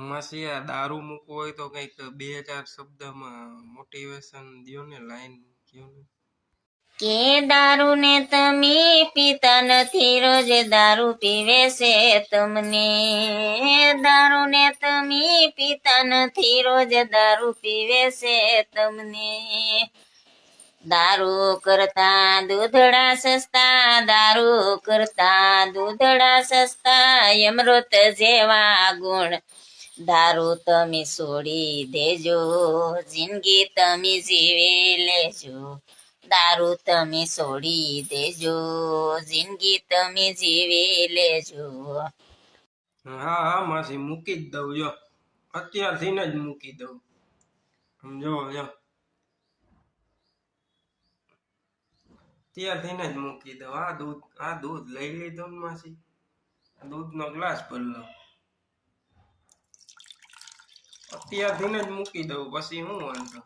માસી આ દારૂ મૂકવો હોય તો કઈક 2000 શબ્દમાં મોટિવેશન દ્યો ને, લાઈન કયો ને. કે દારૂ ને તમે પીતા નથી, રોજ દારૂ પીવે છે તમને. દારૂ ને તમે પીતા નથી, રોજ દારૂ પીવે છે તમને. દારૂ કરતા દૂધડા સસ્તા, દારૂ કરતા દૂધડા સસ્તા, અમૃત જેવા ગુણ દારૂ તમે છોડી દેજો, જિંદગી તમે જીવી લેજો. દારૂ તમે છોડી દેજો, જિંદગી તમે જીવી લેજો. હા હા માસી મૂકી જ દઉં, જો અત્યારથી જ મૂકી દઉં. સમજો જો અત્યારથી જ મૂકી દઉં. આ દૂધ લઈ લીધું ને માસી, દૂધનો ગ્લાસ ભરી લો. અત્યારથી જ મૂકી દઉં, પછી હું વાંધો.